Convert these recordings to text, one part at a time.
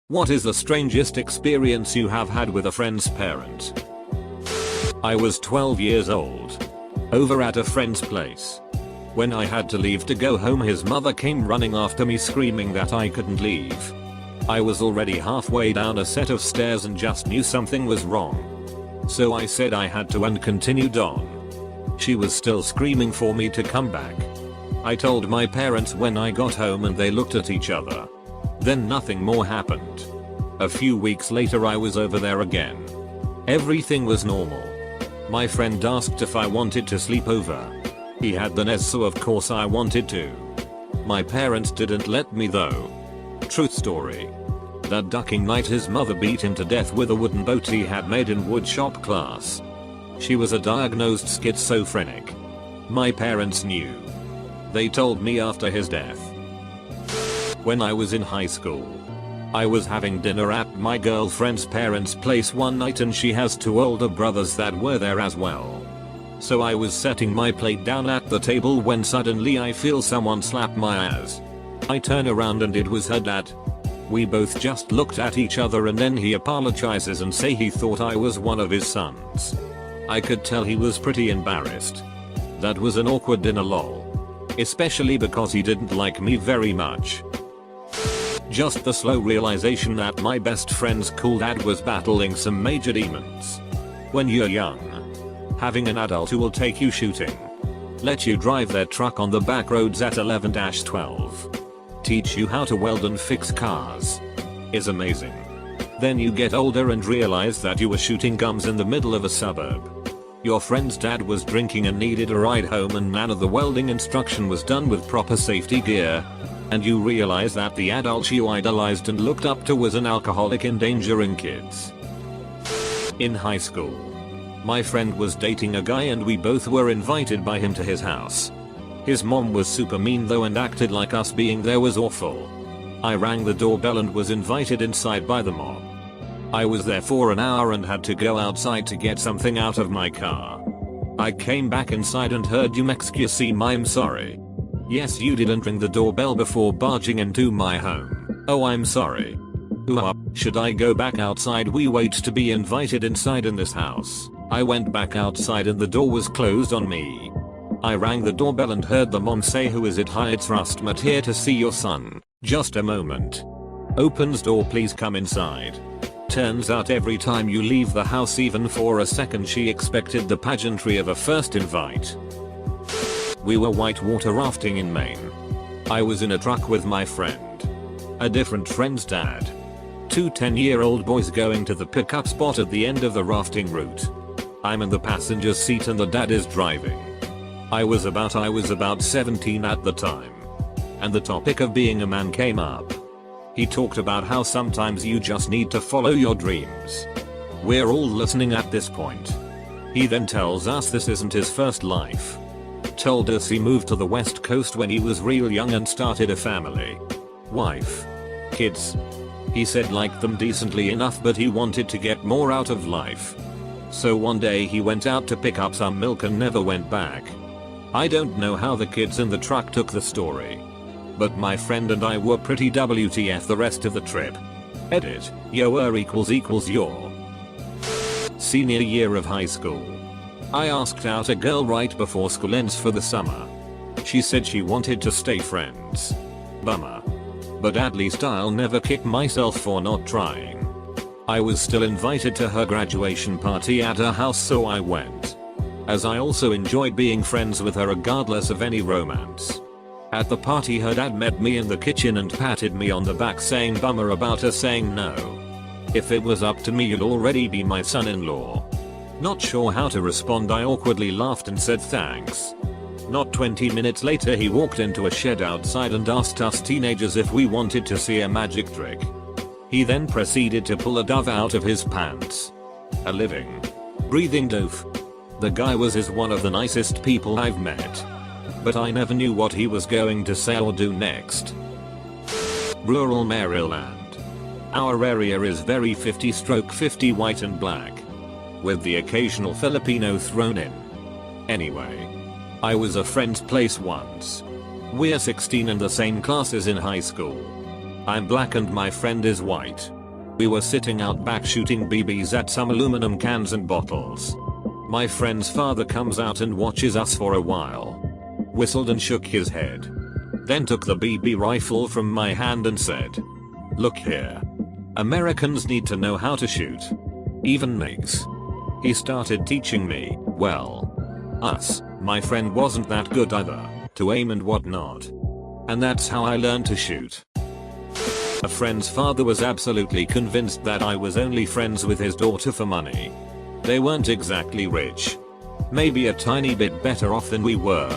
What is the strangest experience you have had with a friend's parent? I was 12 years old. Over at a friend's place. When I had to leave to go home, his mother came running after me screaming that I couldn't leave. I was already halfway down a set of stairs and just knew something was wrong. So I said I had to and continued on. She was still screaming for me to come back. I told my parents when I got home and they looked at each other. Then nothing more happened. A few weeks later I was over there again. Everything was normal. My friend asked if I wanted to sleep over. He had the nest, so of course I wanted to. My parents didn't let me though. Truth story. That ducking night his mother beat him to death with a wooden boat he had made in woodshop class. She was a diagnosed schizophrenic. My parents knew. They told me after his death. When I was in high school, I was having dinner at my girlfriend's parents' place one night and she has two older brothers that were there as well. So I was setting my plate down at the table when suddenly I feel someone slap my ass. I turn around and it was her dad. We both just looked at each other and then he apologizes and say he thought I was one of his sons. I could tell he was pretty embarrassed. That was an awkward dinner lol. Especially because he didn't like me very much. Just the slow realization that my best friend's cool dad was battling some major demons. When you're young, having an adult who will take you shooting, let you drive their truck on the back roads at 11-12, teach you how to weld and fix cars, is amazing. Then you get older and realize that you were shooting gums in the middle of a suburb. Your friend's dad was drinking and needed a ride home and none of the welding instruction was done with proper safety gear. And you realize that the adult you idolized and looked up to was an alcoholic endangering kids. In high school, my friend was dating a guy and we both were invited by him to his house. His mom was super mean though and acted like us being there was awful. I rang the doorbell and was invited inside by the mom. I was there for an hour and had to go outside to get something out of my car. I came back inside and heard "You excuse me, I'm sorry. Yes, you didn't ring the doorbell before barging into my home. Oh, I'm sorry. Should I go back outside? We wait to be invited inside in this house. I went back outside and the door was closed on me. I rang the doorbell and heard the mom say, "Who is it? Hi, it's Rustmat here to see your son. Just a moment." Opens door, "Please come inside." Turns out every time you leave the house even for a second she expected the pageantry of a first invite. We were whitewater rafting in Maine. I was in a truck with my friend, a different friend's dad, two 10-year-old boys going to the pickup spot at the end of the rafting route. I'm in the passenger seat and the dad is driving. I was about 17 at the time. And the topic of being a man came up. He talked about how sometimes you just need to follow your dreams. We're all listening at this point. He then tells us this isn't his first life. Told us he moved to the West Coast when he was real young and started a family. Wife. Kids. He said liked them decently enough but he wanted to get more out of life. So one day he went out to pick up some milk and never went back. I don't know how the kids in the truck took the story. But my friend and I were pretty WTF the rest of the trip. Edit. Your equals your. Senior year of high school. I asked out a girl right before school ends for the summer. She said she wanted to stay friends. Bummer. But at least I'll never kick myself for not trying. I was still invited to her graduation party at her house so I went. As I also enjoyed being friends with her regardless of any romance. At the party her dad met me in the kitchen and patted me on the back saying bummer about her saying no. If it was up to me you'd already be my son-in-law. Not sure how to respond, I awkwardly laughed and said thanks. Not 20 minutes later he walked into a shed outside and asked us teenagers if we wanted to see a magic trick. He then proceeded to pull a dove out of his pants. A living, breathing dove. The guy was one of the nicest people I've met. But I never knew what he was going to say or do next. Rural Maryland. Our area is very 50/50 white and black. With the occasional Filipino thrown in. Anyway. I was a friend's place once. We're 16 and the same classes in high school. I'm black and my friend is white. We were sitting out back shooting BBs at some aluminum cans and bottles. My friend's father comes out and watches us for a while. Whistled and shook his head. Then took the BB rifle from my hand and said, "Look here. Americans need to know how to shoot. Even MiGs." He started teaching me, my friend wasn't that good either, to aim and whatnot. And that's how I learned to shoot. A friend's father was absolutely convinced that I was only friends with his daughter for money. They weren't exactly rich. Maybe a tiny bit better off than we were.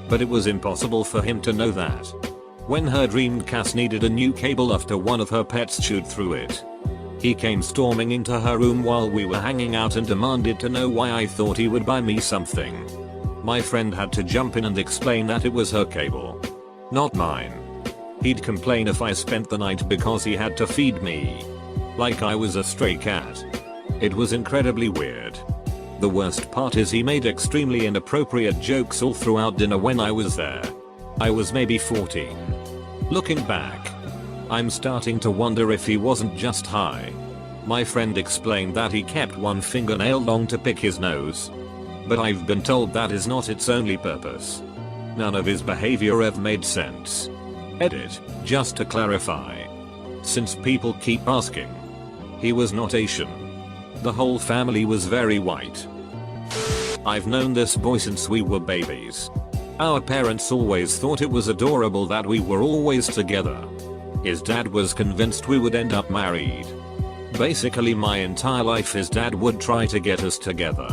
But it was impossible for him to know that. When her dreamed Cass needed a new cable after one of her pets chewed through it, he came storming into her room while we were hanging out and demanded to know why I thought he would buy me something. My friend had to jump in and explain that it was her cable, not mine. He'd complain if I spent the night because he had to feed me, like I was a stray cat. It was incredibly weird. The worst part is he made extremely inappropriate jokes all throughout dinner when I was there. I was maybe 14. Looking back, I'm starting to wonder if he wasn't just high. My friend explained that he kept one fingernail long to pick his nose. But I've been told that is not its only purpose. None of his behavior ever made sense. Edit, just to clarify. Since people keep asking. He was not Asian. The whole family was very white. I've known this boy since we were babies. Our parents always thought it was adorable that we were always together. His dad was convinced we would end up married. Basically my entire life his dad would try to get us together.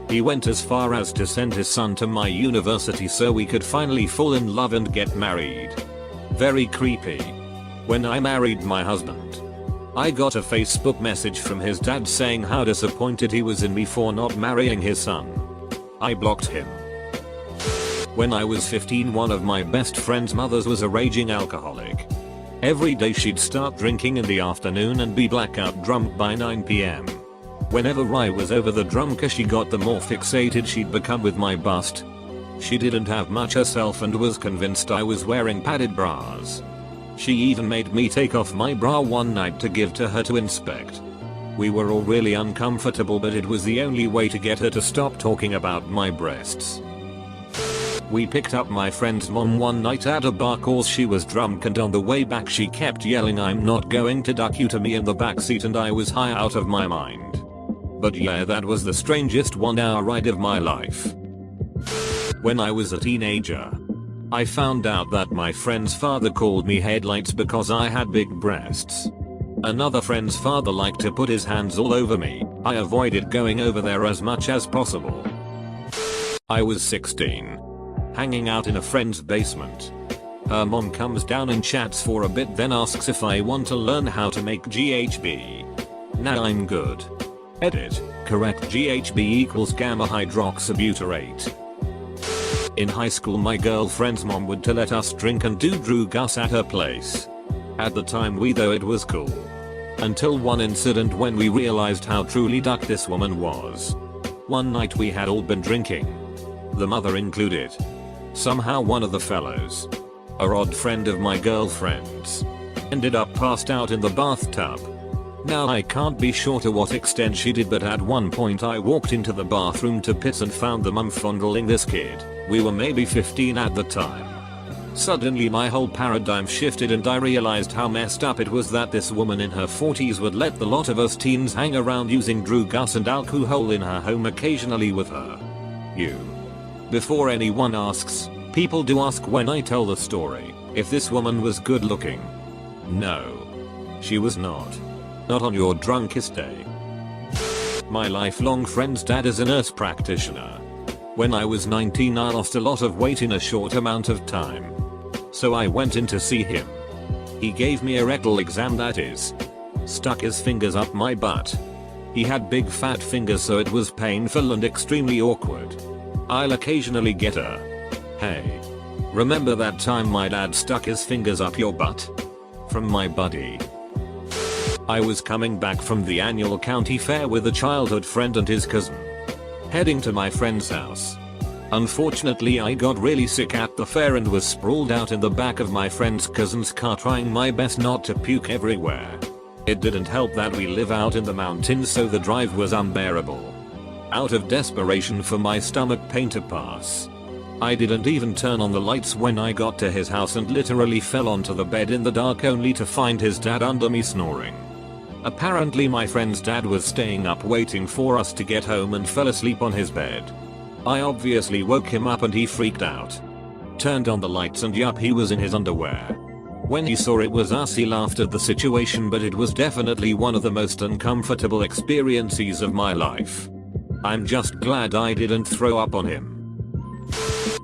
He went as far as to send his son to my university so we could finally fall in love and get married. Very creepy. When I married my husband, I got a Facebook message from his dad saying how disappointed he was in me for not marrying his son. I blocked him. When I was 15, one of my best friend's mothers was a raging alcoholic. Every day she'd start drinking in the afternoon and be blackout drunk by 9 PM. Whenever I was over the drunker she got, the more fixated she'd become with my bust. She didn't have much herself and was convinced I was wearing padded bras. She even made me take off my bra one night to give to her to inspect. We were all really uncomfortable, but it was the only way to get her to stop talking about my breasts. We picked up my friend's mom one night at a bar cause she was drunk, and on the way back she kept yelling, "I'm not going to duck you," to me in the backseat, and I was high out of my mind. But yeah, that was the strangest 1-hour ride of my life. When I was a teenager, I found out that my friend's father called me headlights because I had big breasts. Another friend's father liked to put his hands all over me. I avoided going over there as much as possible. I was 16. Hanging out in a friend's basement. Her mom comes down and chats for a bit, then asks if I want to learn how to make GHB. Now I'm good. Edit, correct, GHB equals gamma hydroxybutyrate. In high school my girlfriend's mom would to let us drink and do drugs at her place. At the time we thought it was cool. Until one incident when we realized how truly duck this woman was. One night we had all been drinking. The mother included. Somehow one of the fellows, a odd friend of my girlfriend's, ended up passed out in the bathtub. Now I can't be sure to what extent she did, but at one point I walked into the bathroom to piss and found the mum fondling this kid. We were maybe 15 at the time. Suddenly my whole paradigm shifted and I realized how messed up it was that this woman in her 40s would let the lot of us teens hang around using drugs and alcohol in her home occasionally with her. Before anyone asks, people do ask when I tell the story if this woman was good looking. No. She was not. Not on your drunkest day. My lifelong friend's dad is a nurse practitioner. When I was 19 I lost a lot of weight in a short amount of time. So I went in to see him. He gave me a rectal exam, that is, stuck his fingers up my butt. He had big fat fingers so it was painful and extremely awkward. I'll occasionally get a, "Hey, remember that time my dad stuck his fingers up your butt?" from my buddy. I was coming back from the annual county fair with a childhood friend and his cousin. Heading to my friend's house. Unfortunately, I got really sick at the fair and was sprawled out in the back of my friend's cousin's car trying my best not to puke everywhere. It didn't help that we live out in the mountains, so the drive was unbearable. Out of desperation for my stomach pain to pass, I didn't even turn on the lights when I got to his house and literally fell onto the bed in the dark only to find his dad under me snoring. Apparently my friend's dad was staying up waiting for us to get home and fell asleep on his bed. I obviously woke him up and he freaked out. Turned on the lights and yup, he was in his underwear. When he saw it was us, he laughed at the situation, but it was definitely one of the most uncomfortable experiences of my life. I'm just glad I didn't throw up on him.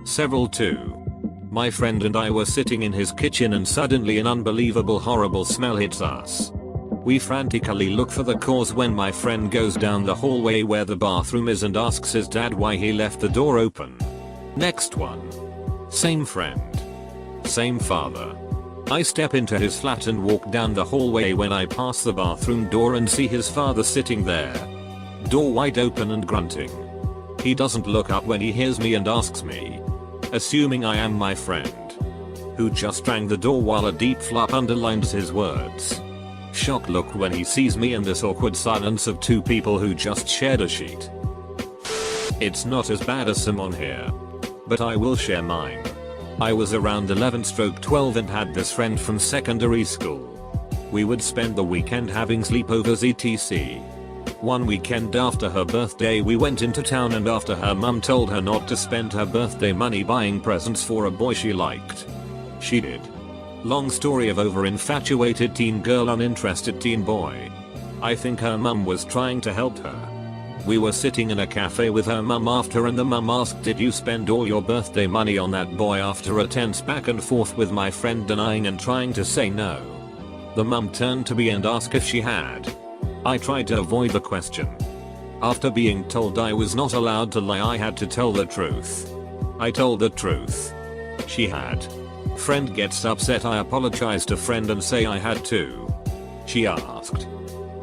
Several 2. My friend and I were sitting in his kitchen and suddenly an unbelievable horrible smell hits us. We frantically look for the cause when my friend goes down the hallway where the bathroom is and asks his dad why he left the door open. Next one. Same friend. Same father. I step into his flat and walk down the hallway when I pass the bathroom door and see his father sitting there. Door wide open and grunting. He doesn't look up when he hears me and asks me, assuming I am my friend, who just rang the door, while a deep flap underlines his words. Shock look when he sees me and this awkward silence of 2 people who just shared a sheet. It's not as bad as some on here, but I will share mine. I was around 11/12 and had this friend from secondary school. We would spend the weekend having sleepovers etc. One weekend after her birthday we went into town, and after her mum told her not to spend her birthday money buying presents for a boy she liked, she did. Long story of over infatuated teen girl uninterested teen boy. I think her mum was trying to help her. We were sitting in a cafe with her mum after, and the mum asked, did you spend all your birthday money on that boy? After a tense back and forth with my friend denying and trying to say no, the mum turned to me and asked if she had. I tried to avoid the question. After being told I was not allowed to lie, I had to tell the truth. I told the truth. She had. Friend gets upset. I apologize to friend and say I had too. She asked.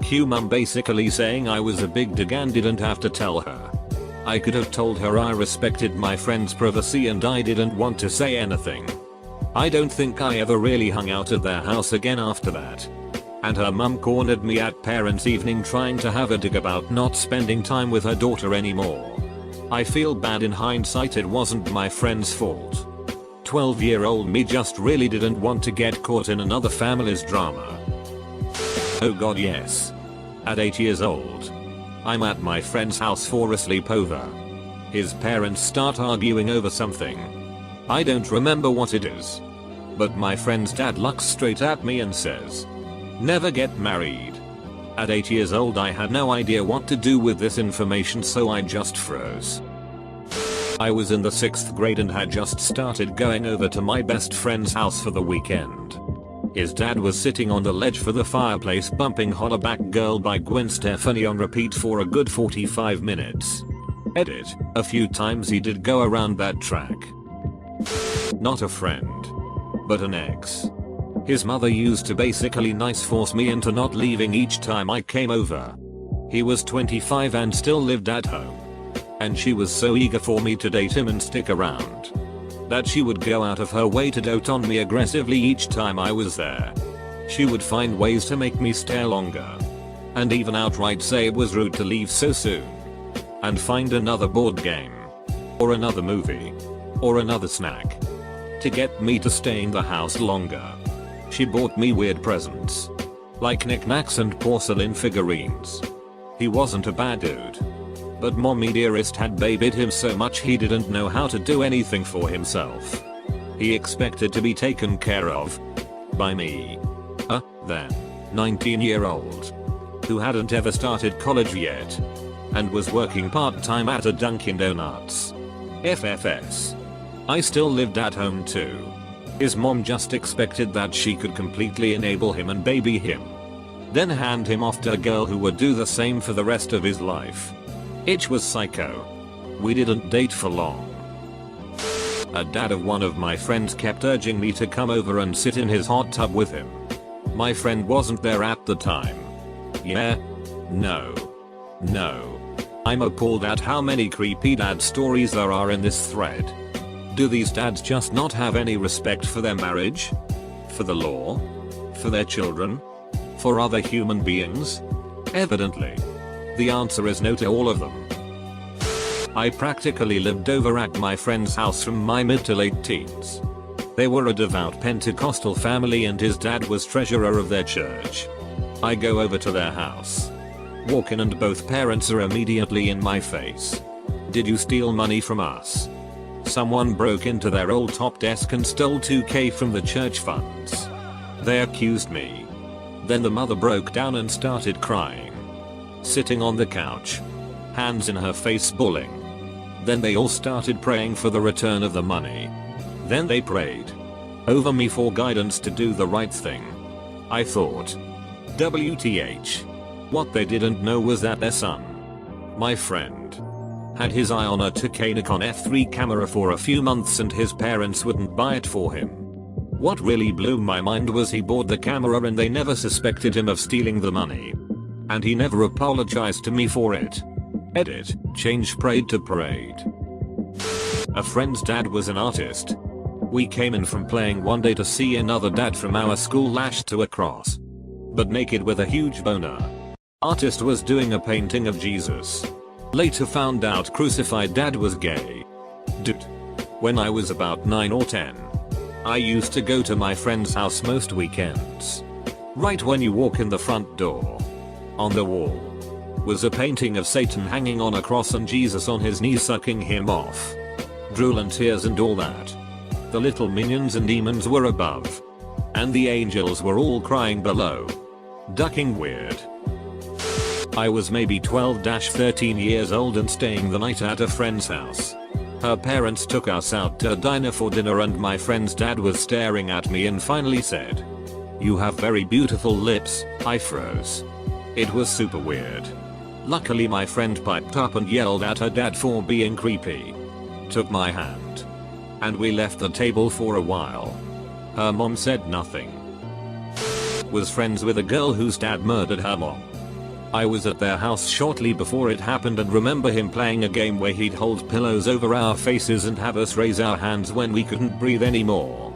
Cue mum basically saying I was a big dig and didn't have to tell her. I could have told her I respected my friend's privacy and I didn't want to say anything. I don't think I ever really hung out at their house again after that. And her mum cornered me at parents' evening trying to have a dig about not spending time with her daughter anymore. I feel bad in hindsight. It wasn't my friend's fault. 12-year-old me just really didn't want to get caught in another family's drama. Oh god, yes. At 8 years old, I'm at my friend's house for a sleepover. His parents start arguing over something. I don't remember what it is, but my friend's dad looks straight at me and says, never get married. At 8 years old I had no idea what to do with this information, so I just froze. I was in the 6th grade and had just started going over to my best friend's house for the weekend. His dad was sitting on the ledge for the fireplace bumping Hollaback Girl by Gwen Stefani on repeat for a good 45 minutes. Edit, a few times he did go around that track. Not a friend, but an ex. His mother used to basically nice force me into not leaving each time I came over. He was 25 and still lived at home. And she was so eager for me to date him and stick around, that she would go out of her way to dote on me aggressively each time I was there. She would find ways to make me stay longer, and even outright say it was rude to leave so soon, and find another board game, or another movie, or another snack, to get me to stay in the house longer. She bought me weird presents, like knickknacks and porcelain figurines. He wasn't a bad dude, but mommy dearest had babied him so much he didn't know how to do anything for himself. He expected to be taken care of by me. A then 19-year-old who hadn't ever started college yet and was working part-time at a Dunkin' Donuts. FFS. I still lived at home too. His mom just expected that she could completely enable him and baby him, then hand him off to a girl who would do the same for the rest of his life. It was psycho. We didn't date for long. A dad of one of my friends kept urging me to come over and sit in his hot tub with him. My friend wasn't there at the time. Yeah. No. I'm appalled at how many creepy dad stories there are in this thread. Do these dads just not have any respect for their marriage? For the law? For their children? For other human beings? Evidently. The answer is no to all of them. I practically lived over at my friend's house from my mid to late teens. They were a devout Pentecostal family and his dad was treasurer of their church. I go over to their house. Walk in and both parents are immediately in my face. Did you steal money from us? Someone broke into their old top desk and stole $2,000 from the church funds. They accused me. Then the mother broke down and started crying. Sitting on the couch. Hands in her face bawling. Then they all started praying for the return of the money. Then they prayed over me for guidance to do the right thing. I thought, WTH. What they didn't know was that their son, my friend, had his eye on a Nikon F3 camera for a few months and his parents wouldn't buy it for him. What really blew my mind was he bought the camera and they never suspected him of stealing the money. And he never apologized to me for it. Edit, change prayed to prayed. A friend's dad was an artist. We came in from playing one day to see another dad from our school lashed to a cross, but naked with a huge boner. Artist was doing a painting of Jesus. Later found out crucified dad was gay. Dude. When I was about 9 or 10. I used to go to my friend's house most weekends. Right when you walk in the front door. On the wall was a painting of Satan hanging on a cross and Jesus on his knees sucking him off. Drool and tears and all that. The little minions and demons were above. And the angels were all crying below. Ducking weird. I was maybe 12-13 years old and staying the night at a friend's house. Her parents took us out to a diner for dinner and my friend's dad was staring at me and finally said, "You have very beautiful lips." I froze. It was super weird. Luckily my friend piped up and yelled at her dad for being creepy. Took my hand. And we left the table for a while. Her mom said nothing. Was friends with a girl whose dad murdered her mom. I was at their house shortly before it happened and remember him playing a game where he'd hold pillows over our faces and have us raise our hands when we couldn't breathe anymore.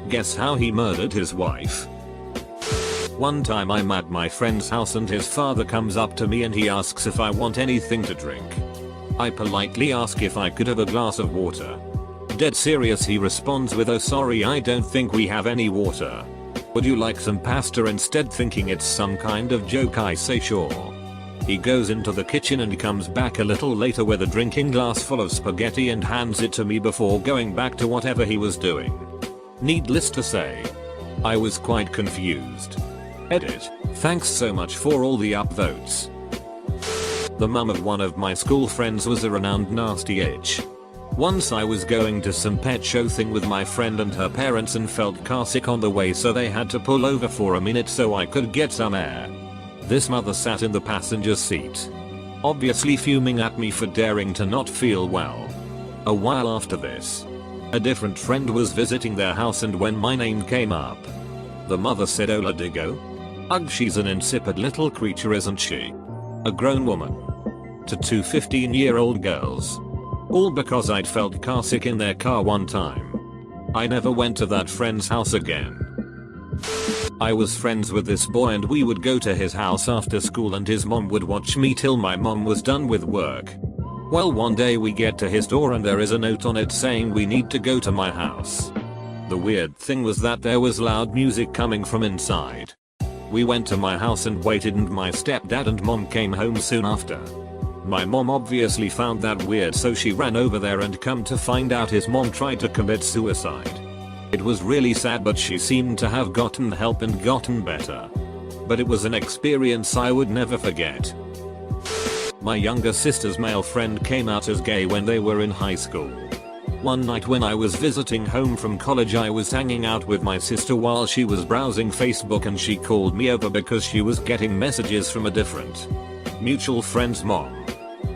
Guess how he murdered his wife? One time I'm at my friend's house and his father comes up to me and he asks if I want anything to drink. I politely ask if I could have a glass of water. Dead serious he responds with, "Oh sorry, I don't think we have any water. Would you like some pasta instead?" Thinking it's some kind of joke I say sure. He goes into the kitchen and comes back a little later with a drinking glass full of spaghetti and hands it to me before going back to whatever he was doing. Needless to say, I was quite confused. Edit, thanks so much for all the upvotes. The mum of one of my school friends was a renowned nasty itch. Once I was going to some pet show thing with my friend and her parents and felt carsick on the way, so they had to pull over for a minute so I could get some air. This mother sat in the passenger seat, obviously fuming at me for daring to not feel well. A while after this, a different friend was visiting their house and when my name came up, the mother said, "Ola Digo? Ugh, she's an insipid little creature, isn't she?" A grown woman. To two 15-year-old girls. All because I'd felt carsick in their car one time. I never went to that friend's house again. I was friends with this boy and we would go to his house after school and his mom would watch me till my mom was done with work. Well, one day we get to his door and there is a note on it saying we need to go to my house. The weird thing was that there was loud music coming from inside. We went to my house and waited and my stepdad and mom came home soon after. My mom obviously found that weird, so she ran over there and come to find out his mom tried to commit suicide. It was really sad, but she seemed to have gotten help and gotten better. But it was an experience I would never forget. My younger sister's male friend came out as gay when they were in high school. One night when I was visiting home from college, I was hanging out with my sister while she was browsing Facebook and she called me over because she was getting messages from a different mutual friend's mom.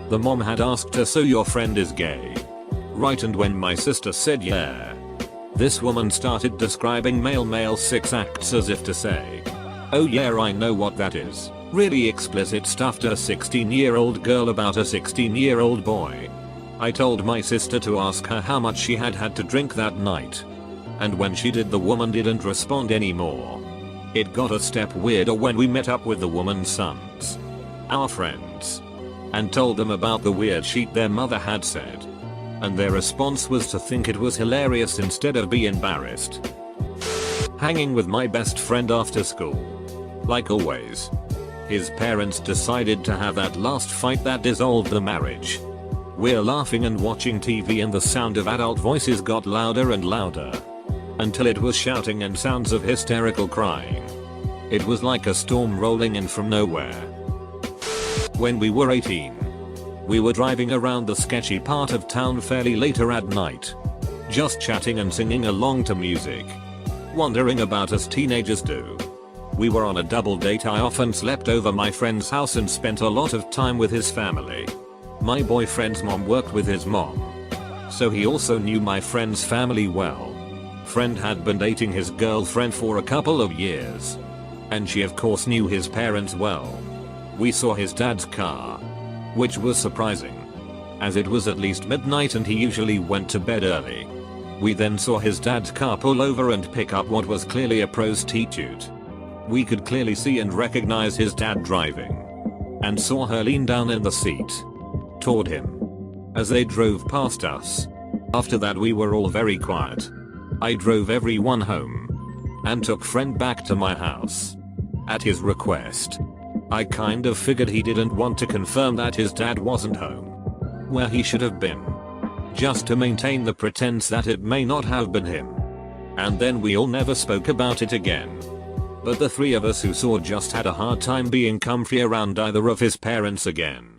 The mom had asked her, "So your friend is gay, right?" And when my sister said yeah, this woman started describing male 6 acts as if to say, "Oh yeah, I know what that is. Really explicit stuff to a 16-year-old girl about a 16-year-old boy. I told my sister to ask her how much she had to drink that night. And when she did, the woman didn't respond anymore. It got a step weirder when we met up with the woman's sons, our friends, and told them about the weird shit their mother had said. And their response was to think it was hilarious instead of be embarrassed. Hanging with my best friend after school. Like always. His parents decided to have that last fight that dissolved the marriage. We're laughing and watching TV and the sound of adult voices got louder and louder. Until it was shouting and sounds of hysterical crying. It was like a storm rolling in from nowhere. When we were 18. We were driving around the sketchy part of town fairly later at night. Just chatting and singing along to music. Wondering about as teenagers do. We were on a double date. I often slept over my friend's house and spent a lot of time with his family. My boyfriend's mom worked with his mom. So he also knew my friend's family well. Friend had been dating his girlfriend for a couple of years. And she of course knew his parents well. We saw his dad's car. Which was surprising. As it was at least midnight and he usually went to bed early. We then saw his dad's car pull over and pick up what was clearly a prostitute. We could clearly see and recognize his dad driving. And saw her lean down in the seat. Toward him. As they drove past us. After that we were all very quiet. I drove everyone home. And took friend back to my house. At his request. I kind of figured he didn't want to confirm that his dad wasn't home. Where he should have been. Just to maintain the pretense that it may not have been him. And then we all never spoke about it again. But the three of us who saw just had a hard time being comfy around either of his parents again.